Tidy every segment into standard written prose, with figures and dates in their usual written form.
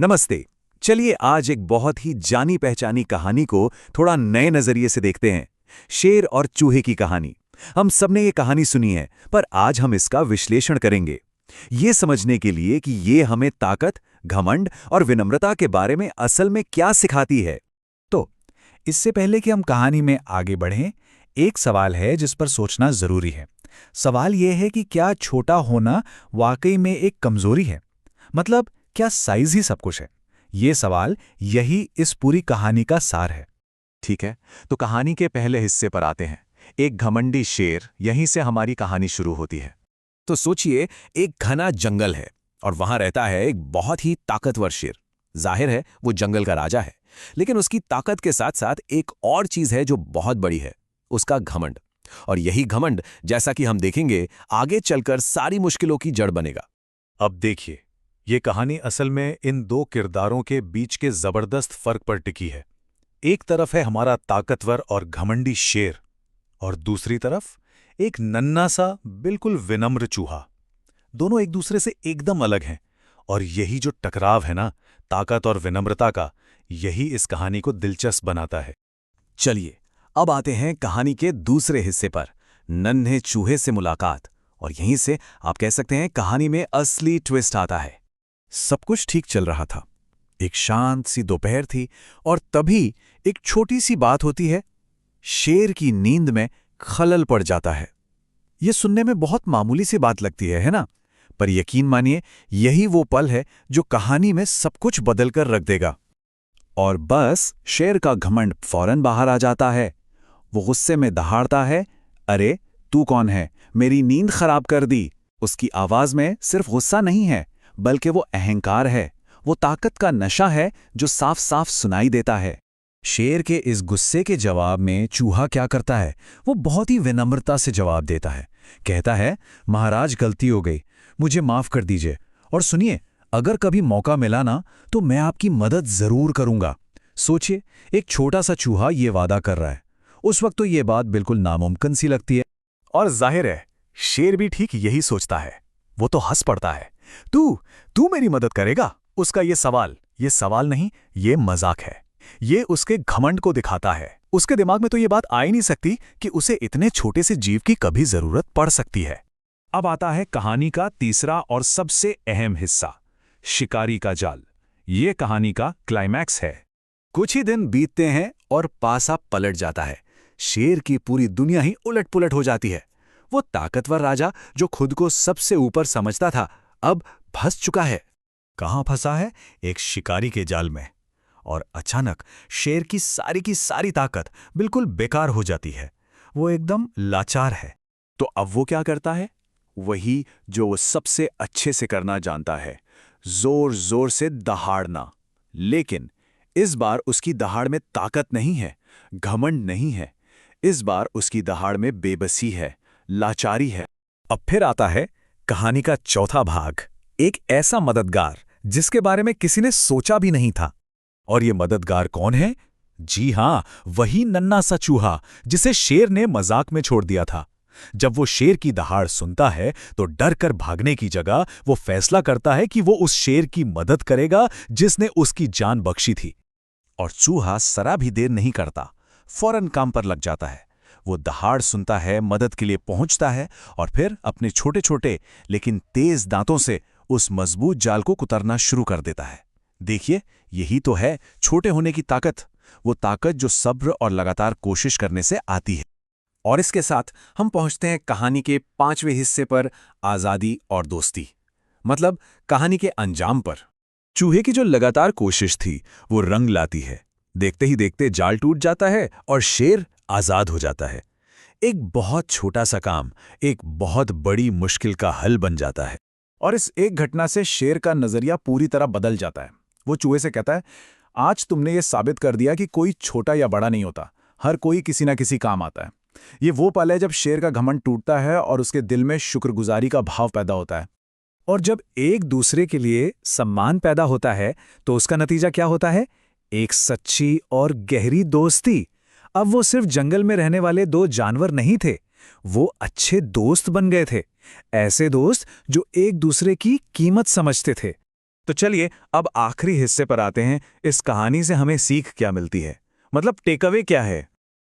नमस्ते। चलिए आज एक बहुत ही जानी पहचानी कहानी को थोड़ा नए नजरिए से देखते हैं। शेर और चूहे की कहानी। हम सबने ये कहानी सुनी है, पर आज हम इसका विश्लेषण करेंगे। ये समझने के लिए कि ये हमें ताकत, घमंड और विनम्रता के बारे में असल में क्या सिखाती है। तो इससे पहले कि हम कहानी में आगे बढ़ें, एक सवाल है जिस पर सोचना जरूरी है। सवाल यह है कि क्या छोटा होना वाकई में एक कमजोरी है? मतलब क्या साइज ही सब कुछ है? ये सवाल यही इस पूरी कहानी का सार है। ठीक है, तो कहानी के पहले हिस्से पर आते हैं। एक घमंडी शेर, यहीं से हमारी कहानी शुरू होती है। तो सोचिए, एक घना जंगल है और वहां रहता है एक बहुत ही ताकतवर शेर। जाहिर है वो जंगल का राजा है, लेकिन उसकी ताकत के साथ साथ एक और चीज है जो बहुत बड़ी है, उसका घमंड। और यही घमंड, जैसा कि हम देखेंगे, आगे चलकर सारी मुश्किलों की जड़ बनेगा। अब देखिए, ये कहानी असल में इन दो किरदारों के बीच के जबरदस्त फर्क पर टिकी है। एक तरफ है हमारा ताकतवर और घमंडी शेर, और दूसरी तरफ एक नन्हा सा बिल्कुल विनम्र चूहा। दोनों एक दूसरे से एकदम अलग हैं, और यही जो टकराव है ना, ताकत और विनम्रता का, यही इस कहानी को दिलचस्प बनाता है। चलिए अब आते हैं कहानी के दूसरे हिस्से पर, नन्हे चूहे से मुलाकात। और यहीं से आप कह सकते हैं कहानी में असली ट्विस्ट आता है। सब कुछ ठीक चल रहा था। एक शांत सी दोपहर थी और तभी एक छोटी सी बात होती है। शेर की नींद में खलल पड़ जाता है। यह सुनने में बहुत मामूली सी बात लगती है ना? पर यकीन मानिए, यही वो पल है जो कहानी में सब कुछ बदलकर रख देगा। और बस शेर का घमंड फौरन बाहर आ जाता है। वो गुस्से में दहाड़ता है, अरे तू कौन है, मेरी नींद खराब कर दी। उसकी आवाज में सिर्फ गुस्सा नहीं है, बल्कि वो अहंकार है। वो ताकत का नशा है जो साफ साफ सुनाई देता है। शेर के इस गुस्से के जवाब में चूहा क्या करता है? वो बहुत ही विनम्रता से जवाब देता है। कहता है, महाराज गलती हो गई, मुझे माफ कर दीजिए। और सुनिए, अगर कभी मौका मिला ना, तो मैं आपकी मदद जरूर करूंगा। सोचिए, एक छोटा सा चूहा ये वादा कर रहा है। उस वक्त तो ये बात बिल्कुल नामुमकिन सी लगती है। और जाहिर है, शेर भी ठीक यही सोचता है। वो तो हंस पड़ता है। तू तू मेरी मदद करेगा? उसका ये सवाल नहीं, ये मजाक है। ये उसके घमंड को दिखाता है। उसके दिमाग में तो ये बात आ ही नहीं सकती कि उसे इतने छोटे से जीव की कभी जरूरत पड़ सकती है। अब आता है कहानी का तीसरा और सबसे अहम हिस्सा, शिकारी का जाल। ये कहानी का क्लाइमैक्स है। कुछ ही दिन बीतते हैं और पासा पलट जाता है। शेर की पूरी दुनिया ही उलट-पुलट हो जाती है। वो ताकतवर राजा जो खुद को सबसे ऊपर समझता था, अब फंस चुका है। कहाँ फंसा है? एक शिकारी के जाल में। और अचानक शेर की सारी ताकत बिल्कुल बेकार हो जाती है। वो एकदम लाचार है। तो अब वो क्या करता है? वही जो वो सबसे अच्छे से करना जानता है, जोर जोर से दहाड़ना। लेकिन इस बार उसकी दहाड़ में ताकत नहीं है, घमंड नहीं है। इस बार उसकी दहाड़ में बेबसी है, लाचारी है। अब फिर आता है कहानी का चौथा भाग, एक ऐसा मददगार जिसके बारे में किसी ने सोचा भी नहीं था। और ये मददगार कौन है? जी हां, वही नन्हा सा चूहा जिसे शेर ने मजाक में छोड़ दिया था। जब वो शेर की दहाड़ सुनता है तो डर कर भागने की जगह वो फैसला करता है कि वो उस शेर की मदद करेगा जिसने उसकी जान बख्शी थी। और चूहा जरा भी देर नहीं करता, फौरन काम पर लग जाता है। वो दहाड़ सुनता है, मदद के लिए पहुंचता है और फिर अपने छोटे छोटे लेकिन तेज दांतों से उस मजबूत जाल को कुतरना शुरू कर देता है। देखिए, यही तो है छोटे होने की ताकत। वो ताकत जो सब्र और लगातार कोशिश करने से आती है। और इसके साथ हम पहुंचते हैं कहानी के 5वें हिस्से पर, आजादी और दोस्ती। मतलब कहानी के अंजाम पर। चूहे की जो लगातार कोशिश थी वो रंग लाती है। देखते ही देखते जाल टूट जाता है और शेर आजाद हो जाता है। एक बहुत छोटा सा काम एक बहुत बड़ी मुश्किल का हल बन जाता है। और इस एक घटना से शेर का नजरिया पूरी तरह बदल जाता है। वो चूहे से कहता है, आज तुमने ये साबित कर दिया कि कोई छोटा या बड़ा नहीं होता, हर कोई किसी ना किसी काम आता है। ये वो पल है जब शेर का घमंड टूटता है और उसके दिल में शुक्रगुजारी का भाव पैदा होता है। और जब एक दूसरे के लिए सम्मान पैदा होता है तो उसका नतीजा क्या होता है? एक सच्ची और गहरी दोस्ती। अब वो सिर्फ जंगल में रहने वाले दो जानवर नहीं थे, वो अच्छे दोस्त बन गए थे। ऐसे दोस्त जो एक दूसरे की कीमत समझते थे। तो चलिए अब आखिरी हिस्से पर आते हैं। इस कहानी से हमें सीख क्या मिलती है, मतलब टेकअवे क्या है?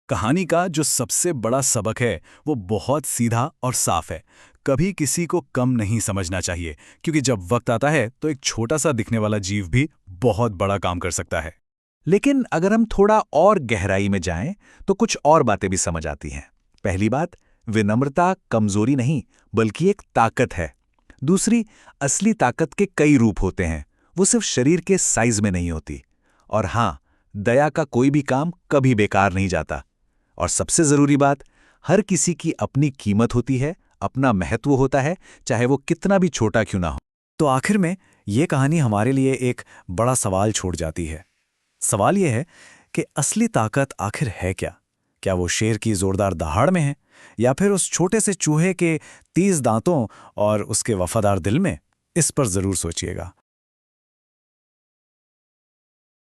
कहानी का जो सबसे बड़ा सबक है वो बहुत सीधा और साफ है। कभी किसी को कम नहीं समझना चाहिए, क्योंकि जब वक्त आता है तो एक छोटा सा दिखने वाला जीव भी बहुत बड़ा काम कर सकता है। लेकिन अगर हम थोड़ा और गहराई में जाएं तो कुछ और बातें भी समझ आती हैं। पहली बात, विनम्रता कमजोरी नहीं बल्कि एक ताकत है। दूसरी, असली ताकत के कई रूप होते हैं, वो सिर्फ शरीर के साइज में नहीं होती। और हाँ, दया का कोई भी काम कभी बेकार नहीं जाता। और सबसे जरूरी बात, हर किसी की अपनी कीमत होती है, अपना महत्व होता है, चाहे वो कितना भी छोटा क्यों ना हो। तो आखिर में ये कहानी हमारे लिए एक बड़ा सवाल छोड़ जाती है। सवाल ये है कि असली ताकत आखिर है क्या? क्या वो शेर की जोरदार दहाड़ में है, या फिर उस छोटे से चूहे के 30 दांतों और उसके वफादार दिल में? इस पर जरूर सोचिएगा।